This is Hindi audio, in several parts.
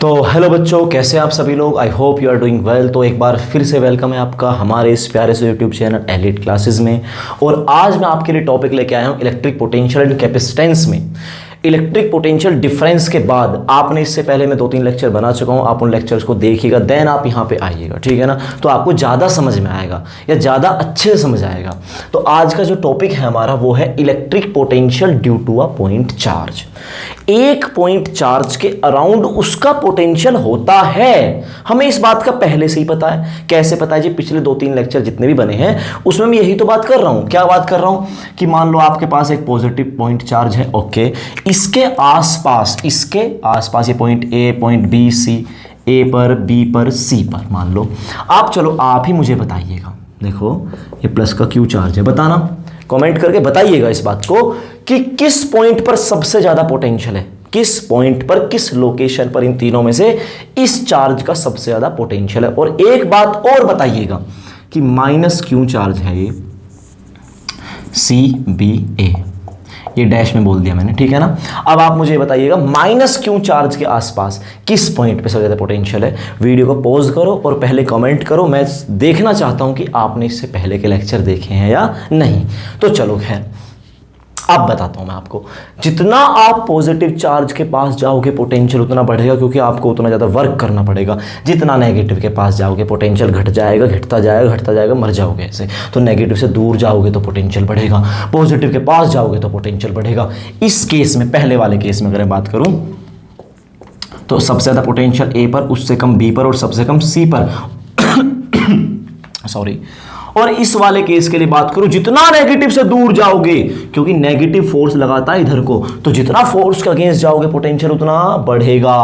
तो हेलो बच्चों, कैसे आप सभी लोग। I hope you are doing well. तो एक बार फिर से वेलकम है आपका हमारे इस प्यारे से यूट्यूब चैनल एलिट क्लासेस में। और आज मैं आपके लिए टॉपिक लेके आया हूँ इलेक्ट्रिक पोटेंशियल एंड कैपेसिटेंस में। इलेक्ट्रिक पोटेंशियल डिफरेंस के बाद आपने इससे पहले मैं 2-3 लेक्चर बना चुका हूँ, आप उन लेक्चर्स को देखिएगा, देन आप यहाँ पे आइएगा, ठीक है ना। तो आपको ज़्यादा समझ में आएगा या ज़्यादा अच्छे से समझ आएगा। तो आज का जो टॉपिक है हमारा वो है electric potential due to a point charge. एक पॉइंट चार्ज के अराउंड उसका पोटेंशियल होता है, हमें इस बात का पहले से ही पता है। कैसे पता है जी? पिछले 2-3 लेक्चर जितने भी बने हैं उसमें मैं यही तो बात कर रहा हूं। क्या बात कर रहा हूं कि मान लो आपके पास एक पॉजिटिव पॉइंट चार्ज है, ओके। इसके आसपास ये पॉइंट ए, पॉइंट बी, सी, ए पर, बी पर, सी पर मान लो आप। चलो आप ही मुझे बताइएगा, देखो ये प्लस का क्यू चार्ज है, बताना कमेंट करके बताइएगा इस बात को कि किस पॉइंट पर सबसे ज्यादा पोटेंशियल है, किस पॉइंट पर, किस लोकेशन पर इन तीनों में से इस चार्ज का सबसे ज्यादा पोटेंशियल है। और एक बात और बताइएगा कि माइनस क्यू चार्ज है ये CBA, ये डैश में बोल दिया मैंने, ठीक है ना। अब आप मुझे बताइएगा माइनस क्यू चार्ज के आसपास किस पॉइंट पे सबसे ज्यादा पोटेंशियल है। वीडियो को पॉज करो और पहले कमेंट करो, मैं देखना चाहता हूं कि आपने इससे पहले के लेक्चर देखे हैं या नहीं। तो चलो खैर अब बताता हूं मैं आपको। जितना आप पॉजिटिव चार्ज के पास जाओगे पोटेंशियल उतना बढ़ेगा, क्योंकि आपको उतना ज़्यादा वर्क करना पड़ेगा। जितना नेगेटिव के पास जाओगे पोटेंशियल घट जाएगा, घटता जाएगा, मर जाओगे ऐसे। तो नेगेटिव से दूर जाओगे तो पोटेंशियल बढ़ेगा, पॉजिटिव के पास जाओगे तो पोटेंशियल बढ़ेगा। इस केस में, पहले वाले केस में अगर मैं बात करूँ तो सबसे ज़्यादा पोटेंशियल ए पर, उससे कम बी पर और सबसे कम सी पर सॉरी। और इस वाले केस के लिए बात करूं, जितना नेगेटिव से दूर जाओगे, क्योंकि नेगेटिव फोर्स लगाता है इधर को, तो जितना फोर्स के अगेंस्ट जाओगे पोटेंशियल उतना बढ़ेगा।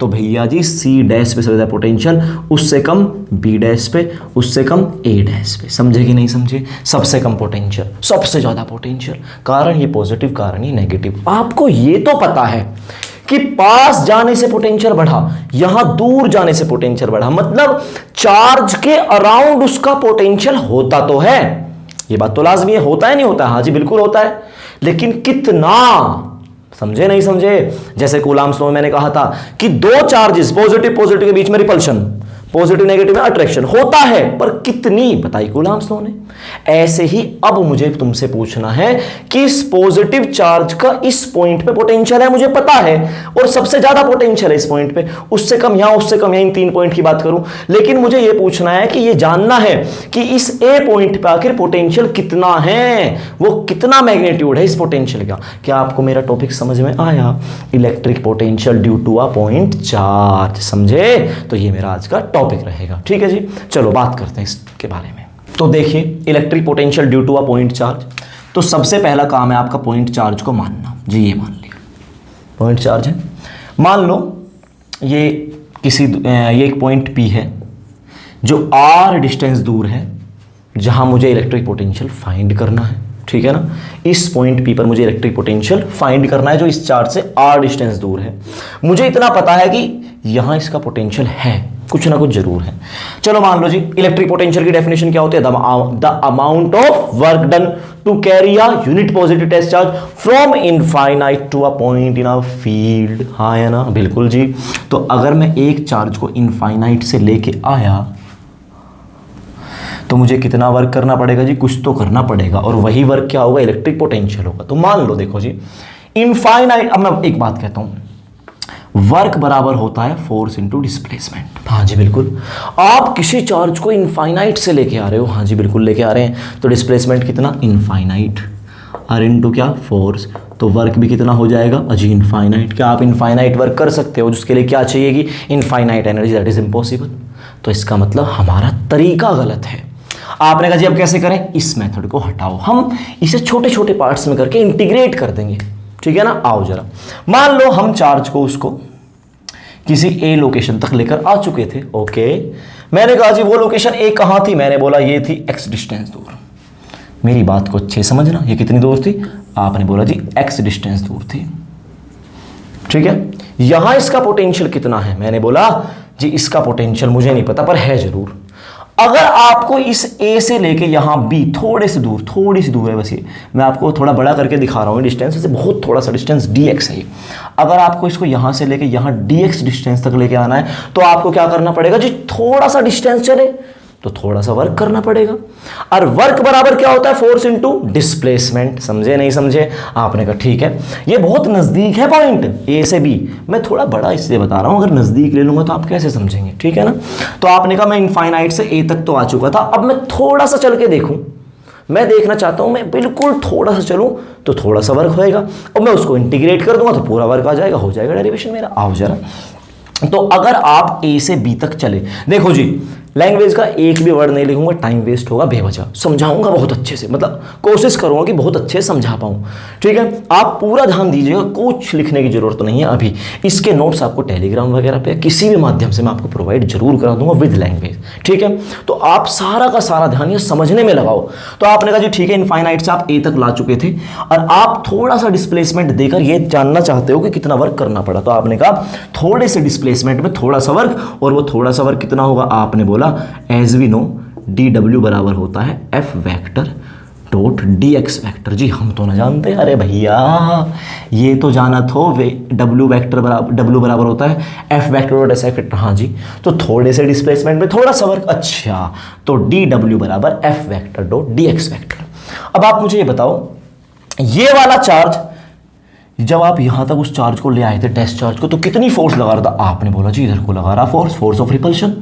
तो भैया जी सी डैश पे सबसे ज्यादा पोटेंशियल, उससे कम बी डैश पे, उससे कम ए डैश पे। समझे कि नहीं समझे? सबसे कम पोटेंशियल, सबसे ज्यादा पोटेंशियल। कारण ये पॉजिटिव, कारण ये नेगेटिव। आपको ये तो पता है कि पास जाने से पोटेंशियल बढ़ा, यहां दूर जाने से पोटेंशियल बढ़ा, मतलब चार्ज के अराउंड उसका पोटेंशियल होता तो है। ये बात तो लाजमी है, होता है नहीं होता है? हाँ जी बिल्कुल होता है, लेकिन कितना? समझे नहीं समझे? जैसे कूलॉम्स लॉ में मैंने कहा था कि दो चार्जेस पॉजिटिव के बीच में रिपल्शन, पॉजिटिव नेगेटिव में अट्रैक्शन होता है, पर कितनी बताई कूलॉम्स लॉ ने। ऐसे ही अब मुझे तुमसे पूछना है कि इस पॉजिटिव चार्ज का इस पॉइंट पे पोटेंशियल है, मुझे पता है, और सबसे ज्यादा पोटेंशियल है इस पॉइंट पे, उससे कम यहां, उससे कम यहां, इन 3 पॉइंट की बात करूं। लेकिन मुझे यह पूछना है कि यह जानना है कि इस ए पॉइंट पे आखिर पोटेंशियल कितना है, वो कितना मैग्नीट्यूड है इस पोटेंशियल का। क्या आपको मेरा टॉपिक समझ में आया? Electric potential due to a point charge, समझे? तो ये मेरा आज का टॉपिक रहेगा, ठीक है जी। चलो बात करते हैं इसके बारे में। तो देखिए electric potential due to a point charge, तो सबसे पहला काम है आपका पॉइंट चार्ज को मानना। जी ये मान लिया पॉइंट चार्ज है, मान लो ये एक पॉइंट P है जो R डिस्टेंस दूर है, जहां मुझे इलेक्ट्रिक पोटेंशियल फाइंड करना है, ठीक है ना। इस पॉइंट P पर मुझे इलेक्ट्रिक पोटेंशियल फाइंड करना है जो इस चार्ज से R डिस्टेंस दूर है। मुझे इतना पता है कि यहां इसका पोटेंशियल है, कुछ ना कुछ जरूर है। चलो मान लो जी, इलेक्ट्रिक पोटेंशियल की डेफिनेशन क्या होती है? The amount of work done to carry a unit positive test charge from infinite to a point in a field. हाँ है ना, बिल्कुल जी। तो अगर मैं एक चार्ज को इनफाइनाइट से लेके आया तो मुझे कितना वर्क करना पड़ेगा जी? कुछ तो करना पड़ेगा, और वही वर्क क्या होगा? इलेक्ट्रिक पोटेंशियल होगा। तो मान लो देखो जी, इनफाइनाइट, अब मैं एक बात कहता हूं, वर्क बराबर होता है फोर्स इनटू डिस्प्लेसमेंट। हाँ जी बिल्कुल। आप किसी चार्ज को इनफाइनाइट से लेके आ रहे हो, हाँ जी बिल्कुल लेके आ रहे हैं, तो डिस्प्लेसमेंट कितना? इनफाइनाइट। और इनटू क्या? फोर्स। तो वर्क भी कितना हो जाएगा? अजी इनफाइनाइट। क्या आप इनफाइनाइट वर्क कर सकते हो? जिसके लिए क्या चाहिएगी? Infinite energy, that is impossible. तो इसका मतलब हमारा तरीका गलत है। आपने कहा जी अब कैसे करें? इस मेथड को हटाओ, हम इसे छोटे छोटे पार्ट्स में करके इंटीग्रेट कर देंगे, ठीक है ना। आओ जरा, मान लो हम चार्ज को उसको किसी ए लोकेशन तक लेकर आ चुके थे, ओके। मैंने कहा जी वो लोकेशन ए कहां थी? मैंने बोला ये थी x डिस्टेंस दूर। मेरी बात को अच्छे समझना, ये कितनी दूर थी? आपने बोला जी x डिस्टेंस दूर थी, ठीक है। यहां इसका पोटेंशियल कितना है? मैंने बोला जी इसका पोटेंशियल मुझे नहीं पता, पर है जरूर। अगर आपको इस ए से लेके यहां बी थोड़ी सी दूर है, बस ये मैं आपको थोड़ा बड़ा करके दिखा रहा हूं डिस्टेंस से, बहुत थोड़ा सा डिस्टेंस dx है। अगर आपको इसको यहां से लेके यहां dx डिस्टेंस तक लेके आना है तो आपको क्या करना पड़ेगा जी, थोड़ा सा डिस्टेंस चले तो थोड़ा सा वर्क करना पड़ेगा। और वर्क बराबर क्या होता है, फोर्स इनटू डिस्प्लेसमेंट। समझे नहीं समझे? आपने कहा ठीक है, ये बहुत नजदीक है पॉइंट ए से बी, मैं थोड़ा बड़ा इसलिए बता रहा हूं, अगर नजदीक ले लूंगा तो आप कैसे समझेंगे, ठीक है ना। तो आपने कहा मैं इनफाइनाइट से ए तक तो आ चुका था, अब मैं थोड़ा सा चल के देखूं, मैं देखना चाहता हूं, मैं बिल्कुल थोड़ा सा चलूं तो थोड़ा सा वर्क होएगा, और मैं उसको इंटीग्रेट कर दूंगा तो पूरा वर्क आ जाएगा, हो जाएगा डेरिवेशन मेरा। आओ जरा, तो अगर आप ए से बी तक चले, देखो जी लैंग्वेज का एक भी वर्ड नहीं लिखूंगा, टाइम वेस्ट होगा बेवजह, समझाऊंगा बहुत अच्छे से, मतलब कोशिश करूंगा कि बहुत अच्छे से समझा पाऊं, ठीक है। आप पूरा ध्यान दीजिएगा, कुछ लिखने की जरूरत नहीं है अभी, इसके नोट्स आपको टेलीग्राम वगैरह पे किसी भी माध्यम से मैं आपको प्रोवाइड जरूर करा दूंगा विद लैंग्वेज, ठीक है। तो आप सारा का सारा ध्यान ये समझने में लगाओ। तो आपने कहा जी ठीक है, इनफाइनाइट से आप ए तक ला चुके थे और आप थोड़ा सा डिस्प्लेसमेंट देकर ये जानना चाहते हो कि कितना वर्क करना पड़ा, तो आपने कहा थोड़े से डिस्प्लेसमेंट में थोड़ा सा वर्क, और वो थोड़ा सा वर्क कितना होगा, आपने बोला एज वी नो dw बराबर होता है f vector dot dx vector. जी हम तो ना जानते, अरे भैया ये तो जाना तो w बराबर होता है f vector dot s vector. हाँ जी, तो थोड़े से डिस्प्लेसमेंट में थोड़ा सा वर्क, अच्छा तो dw बराबर f vector dot dx vector. अब आप मुझे ये बताओ, ये वाला चार्ज जब आप यहां तक उस चार्ज को ले आए थे, टेस्ट चार्ज को, तो कितनी फोर्स लगा रहा था, आपने बोला जी इधर को लगा रहा फोर्स ऑफ रिपल्शन,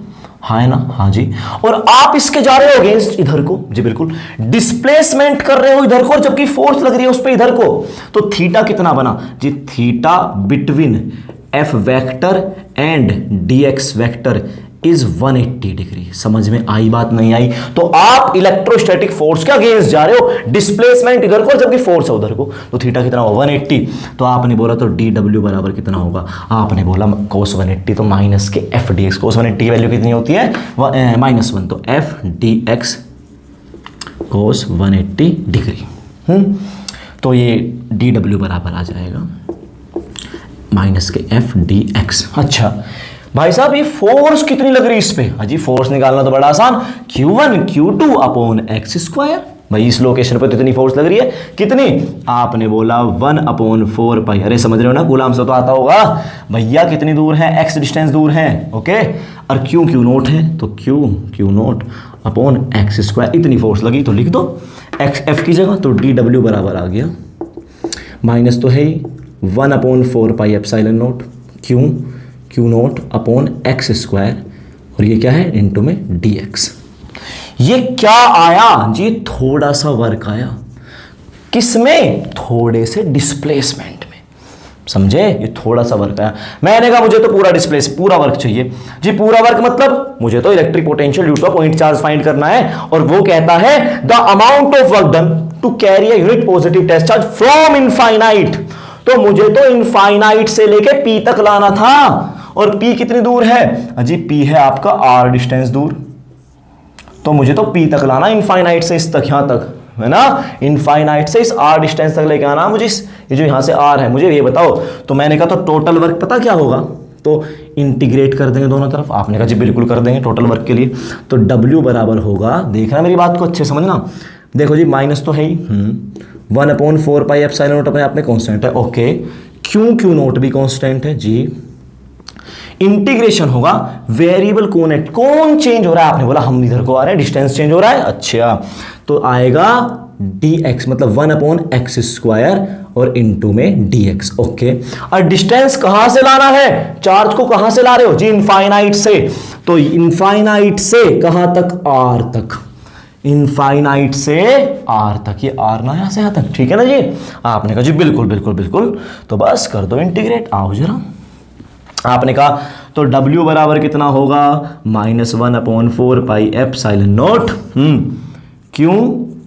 हाँ है ना, हाँ जी। और आप इसके जा रहे हो अगेंस्ट इधर को, जी बिल्कुल, डिस्प्लेसमेंट कर रहे हो इधर को, और जबकि फोर्स लग रही है उस पे इधर को, तो थीटा कितना बना जी, theta between F vector and dx vector is 180 degree. समझ में आई बात, नहीं आई? तो आप इलेक्ट्रोस्टैटिक फोर्स के अगेंस्ट जा रहे हो, डिस्प्लेसमेंट इधर को जबकि फोर्स है उधर को, तो थीटा कितना होगा 180। तो आपने बोला तो dw बराबर कितना होगा, आपने बोला cos 180, तो माइनस के f dx, cos 180 की वैल्यू कितनी होती है -1, तो f dx cos 180 डिग्री। तो ये dw बराबर आ जाएगा माइनस के f dx। अच्छा भाई साहब ये फोर्स कितनी लग रही है इस पे, अजी फोर्स निकालना तो बड़ा आसान, Q1 Q2 upon x square. भाई इस लोकेशन पे तो इतनी फोर्स लग रही है, कितनी, आपने बोला 1/4 पाई। अरे समझ रहे हो ना, गुलाम से तो आता होगा भैया, कितनी दूर है, x डिस्टेंस दूर है, ओके, और Q नोट है, तो Q naught upon x square, इतनी फोर्स लगी, तो लिख दो f की जगह, तो dw बराबर आ गया, माइनस तो है ही 1/4 pi epsilon note Q naught upon x square, और ये क्या है इनटू में dx। ये क्या आया जी, थोड़ा सा वर्क आया, किसमें, थोड़े से डिस्प्लेसमेंट में, समझे, ये थोड़ा सा वर्क आया। मैंने कहा मुझे तो पूरा वर्क चाहिए जी, पूरा वर्क मतलब मुझे तो electric potential due to point charge find करना है, और वो कहता है the amount of work done to carry a unit positive test charge from infinite. तो मुझे तो इनफाइनाइट से लेके p तक लाना था, और p कितनी दूर है अजी, p है आपका r डिस्टेंस दूर, तो मुझे तो p तक लाना, इनफाइनाइट से इस तक, यहां तक है ना, इनफाइनाइट से इस r डिस्टेंस तक लेके आना मुझे, ये जो यहां से r है, मुझे ये बताओ। तो मैंने कहा तो टोटल वर्क पता क्या होगा, तो इंटीग्रेट कर देंगे दोनों तरफ, आपने कहा जी बिल्कुल कर देंगे टोटल वर्क के लिए। तो w बराबर होगा, देखना मेरी बात को अच्छे समझना, देखो जी माइनस तो है ही 1/4 पाई एप्सिलॉन नोट अपने आप में कांस्टेंट है, ओके, Q नोट भी कांस्टेंट है जी, इंटीग्रेशन होगा वेरिएबल कौन चेंज हो रहा है, आपने बोला हम इधर को आ रहे हैं, डिस्टेंस चेंज हो रहा है, अच्छा तो आएगा dx मतलब 1/x स्क्वायर और इनटू में dx, ओके। और डिस्टेंस कहां से लाना है, चार्ज को कहां से ला रहे हो जी, इनफाइनाइट से, तो इनफाइनाइट से कहां तक, r तक, इनफाइनाइट से r तक, ये r ना यहां से यहां तक, ठीक है ना जी। आपने कहा जी बिल्कुल बिल्कुल बिल्कुल, तो बस कर दो इंटीग्रेट। आओ जरा, आपने कहा तो w बराबर कितना होगा, -1/4 pi epsilon note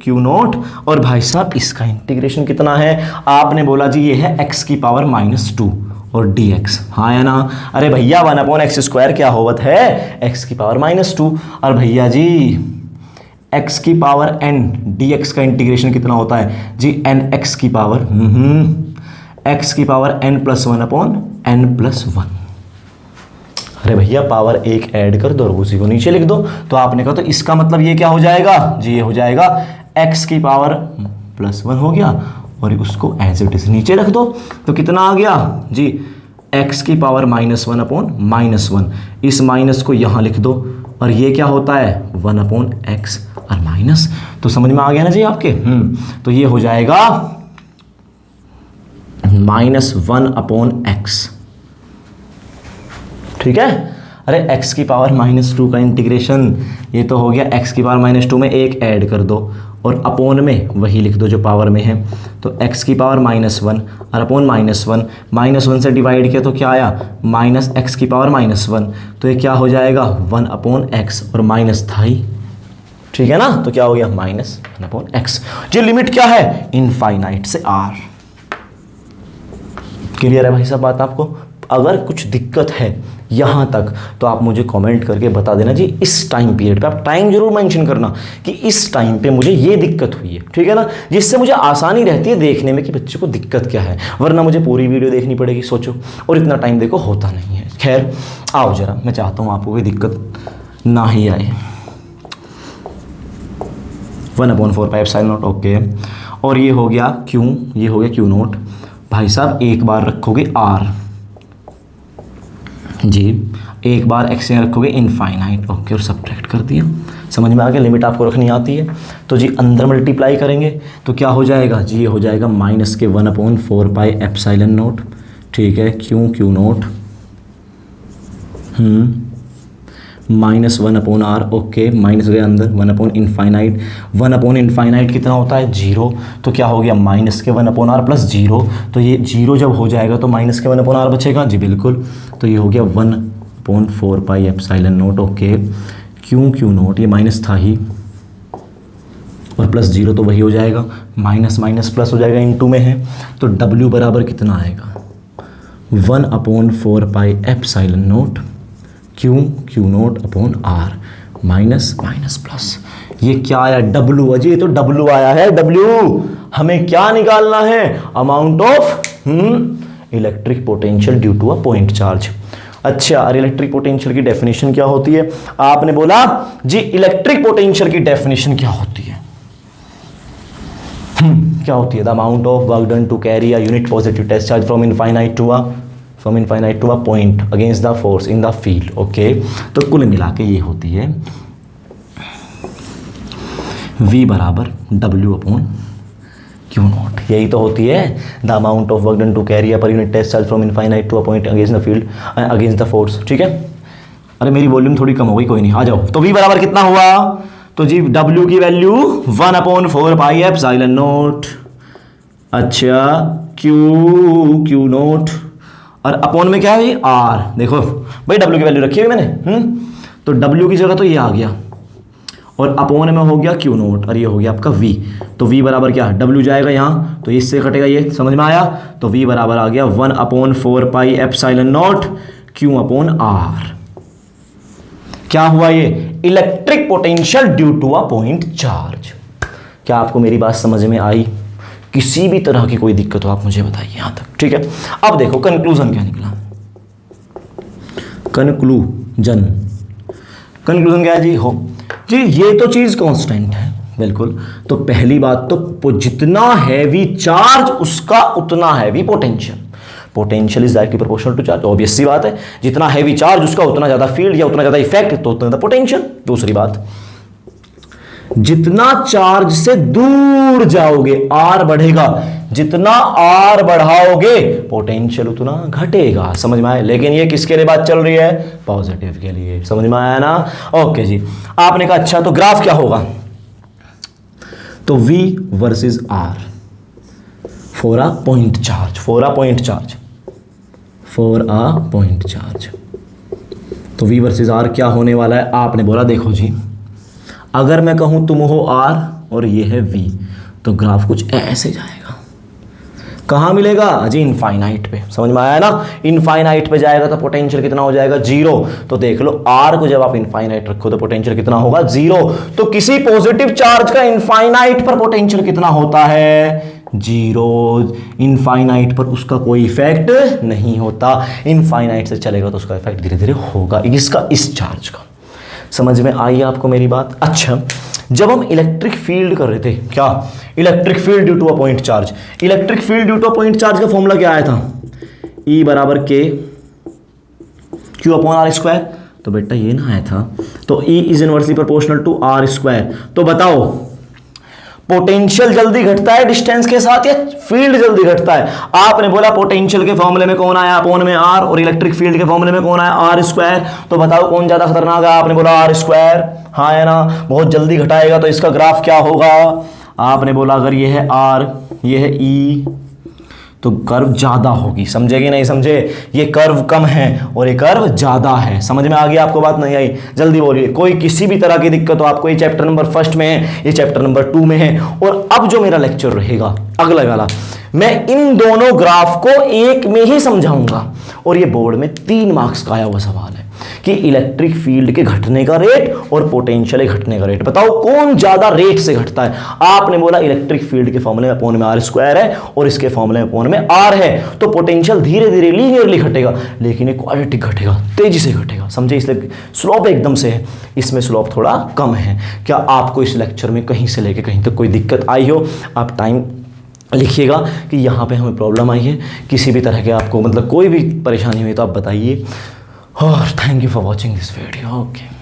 Q note, और भाई साहब इसका इंटीग्रेशन कितना है, आपने बोला जी ये है x की पावर -2 और dx, हाँ है ना, अरे भैया 1/x स्क्वायर क्या होवत है, x की पावर -2, और भैया जी x की पावर n dx का इंटीग्रेशन कितना होता है जी, nx की पावर x की पावर n+1/n+1। अरे भैया पावर 1 ऐड कर दो और उसी को नीचे लिख दो। तो आपने कहा तो इसका मतलब ये क्या हो जाएगा जी, ये हो जाएगा x की पावर +1 हो गया और उसको एज इट इज नीचे रख दो। तो कितना आ गया जी, x की पावर -1/-1, इस माइनस को यहाँ लिख दो और ये क्या होता है 1/x और माइनस। तो समझ में आ गया ना जी आपके। तो ये हो जाएगा -1/x, ठीक है। अरे x की पावर -2 का इंटीग्रेशन, ये तो हो गया x की पावर -2 में 1 ऐड कर दो और अपोन में वही लिख दो जो पावर में है। तो x की पावर -1 और अपोन -1 से डिवाइड किया तो क्या आया -x की पावर -1। तो ये क्या हो जाएगा 1/x और माइनस था ही, ठीक है ना। तो क्या हो गया -1/x। ये लिमिट क्या है, इनफाइनाइट से r। क्लियर है भाई साहब बात आपको। अगर कुछ दिक्कत है यहाँ तक तो आप मुझे कमेंट करके बता देना जी, इस टाइम पीरियड पे आप टाइम जरूर मेंशन करना कि इस टाइम पे मुझे ये दिक्कत हुई है, ठीक है ना, जिससे मुझे आसानी रहती है देखने में कि बच्चे को दिक्कत क्या है, वरना मुझे पूरी वीडियो देखनी पड़ेगी सोचो, और इतना टाइम देखो होता नहीं है। खैर आओ जरा, मैं चाहता हूँ आपको कोई दिक्कत ना ही आए। 1/4πε0 ओके, और ये हो गया क्यू, ये हो गया Q0। भाई साहब एक बार रखोगे r जी, एक बार x रखोगे इनफाइनाइट, ओके, और सब्ट्रैक्ट कर दिया। समझ में आ गया, लिमिट आपको रखनी आती है। तो जी अंदर मल्टीप्लाई करेंगे तो क्या हो जाएगा जी, ये हो जाएगा -1/4πε0, ठीक है, Q0 -1/r, ओके, माइनस गया अंदर 1/इनफाइनाइट। 1/इनफाइनाइट कितना होता है 0, तो क्या हो गया -1/r + 0। तो ये 0 जब हो जाएगा तो -1/r बचेगा जी, बिल्कुल। तो ये हो गया 1/4πε0, ओके, Q0 ये माइनस था ही और +0 तो वही हो जाएगा, माइनस माइनस प्लस हो जाएगा, इनटू में है। तो W बराबर कितना आएगा 1/4πε0 Q0/r माइनस माइनस प्लस। ये क्या आया W, अजी ये तो W आया है। W हमें क्या निकालना है, amount of electric potential due to a point charge. अच्छा, और इलेक्ट्रिक पोटेंशियल की डेफिनेशन क्या होती है, आपने बोला जी इलेक्ट्रिक पोटेंशियल की डेफिनेशन क्या होती है, क्या होती है, the amount of work done to carry a unit positive test charge from infinite to a point against the force in the field, okay. तो कुल मिला के ये होती है V बराबर W/Q0। यही तो होती है the amount of work done to carry a per unit test charge from infinite to a point against the field against the force, ठीक है। अरे मेरी वॉल्यूम थोड़ी कम हो गई, कोई नहीं, आ जाओ। तो V बराबर कितना हुआ, तो जी W की वैल्यू 1/4πε0, अच्छा Q0 और अपोन में क्या है R। देखो भाई W की वैल्यू रखी है मैंने, तो W की जगह तो ये आ गया और अपोन में हो गया Q0 और ये हो गया आपका V। तो V बराबर क्या, W जाएगा यहाँ तो इससे कटेगा ये, समझ में आया। तो V बराबर आ गया 1/4πε0 Q/R। क्या हुआ ये, electric potential due to a point charge. क्या आपको मेरी बात समझ में आई, किसी भी तरह की कोई दिक्कत हो आप मुझे बताइए यहां तक, ठीक है। अब देखो कंक्लूजन क्या निकला, कंक्लूजन क्या है जी, हो जी ये तो चीज कांस्टेंट है बिल्कुल। तो पहली बात तो जितना हैवी चार्ज उसका उतना heavy potential, potential is directly proportional to charge, obvious सी बात है, जितना हैवी चार्ज उसका उतना ज्यादा फील्ड या उतना ज्यादा इफेक्ट तो उतना ज्यादा पोटेंशियल। दूसरी बात, जितना चार्ज से दूर जाओगे R बढ़ेगा, जितना R बढ़ाओगे पोटेंशियल उतना घटेगा, समझ में आया। लेकिन ये किसके लिए बात चल रही है, पॉजिटिव के लिए, समझ में आया ना। ओके जी, आपने कहा अच्छा तो ग्राफ क्या होगा, तो V versus R for a point charge, तो V वर्सेस R क्या होने वाला है, आपने बोला देखो जी अगर मैं कहूं तुम हो R और ये है V, तो ग्राफ कुछ ऐसे जाएगा। कहां मिलेगा जी, इनफाइनाइट पे, समझ में आया ना। इनफाइनाइट पे जाएगा तो पोटेंशियल कितना हो जाएगा 0। तो देख लो R को जब आप इनफाइनाइट रखो तो पोटेंशियल कितना होगा 0। तो किसी पॉजिटिव चार्ज का इनफाइनाइट पर पोटेंशियल कितना होता है जीरो, इनफाइनाइट पर उसका कोई इफेक्ट नहीं होता, इनफाइनाइट से चलेगा तो उसका इफेक्ट धीरे धीरे होगा, इसका इस चार्ज का। समझ में आई आपको मेरी बात? अच्छा, जब हम इलेक्ट्रिक फील्ड कर रहे थे, क्या electric field due to a point charge, electric field due to a point charge का फॉर्मूला क्या आया था? E बराबर के क्यू अपॉन आर स्क्वायर। तो बेटा ये ना आया था, तो E is inversely proportional to R square. तो बताओ पोटेंशियल जल्दी घटता है डिस्टेंस के साथ या फील्ड जल्दी घटता है? आपने बोला पोटेंशियल के फॉर्मूले में कौन आया? अपॉन में आर, और इलेक्ट्रिक फील्ड के फॉर्मूले में कौन आया? R square. तो बताओ कौन ज्यादा खतरनाक है? आपने बोला आर स्क्वायर, हाँ है ना, बहुत जल्दी घटाएगा, तो इसका ग्राफ क्या होगा? आपने बोला अगर ये है आर, ये है ई, तो कर्व ज्यादा होगी। समझे कि नहीं समझे? ये कर्व कम है और ये कर्व ज्यादा है। समझ में आ गई आपको बात? नहीं आई? जल्दी बोलिए। कोई किसी भी तरह की दिक्कत हो आपको, ये चैप्टर नंबर 1 में है, ये चैप्टर नंबर 2 में है। और अब जो मेरा लेक्चर रहेगा अगला वाला, मैं इन दोनों ग्राफ को एक में ही समझाऊंगा। और ये बोर्ड में 3 मार्क्स का आया हुआ सवाल है कि इलेक्ट्रिक फील्ड के घटने का रेट और पोटेंशियल के घटने का रेट, बताओ कौन ज्यादा रेट से घटता है? आपने बोला इलेक्ट्रिक फील्ड के फॉर्मूले में अपॉन में आर स्क्वायर है और इसके फॉर्मूले में अपॉन में आर है, तो पोटेंशियल धीरे धीरे लीनियरली घटेगा, लेकिन ये क्वाड्रेटिक घटेगा, तेजी से घटेगा। समझे? इसलिए स्लोप एकदम से है, इसमें स्लोप थोड़ा कम है। क्या आपको इस लेक्चर में कहीं से लेके कहीं तक कोई दिक्कत आई हो? आप टाइम लिखिएगा कि यहाँ पे हमें प्रॉब्लम आई है, किसी भी तरह के आपको मतलब कोई भी परेशानी हुई तो आप बताइए। और thank you for watching this video. Okay.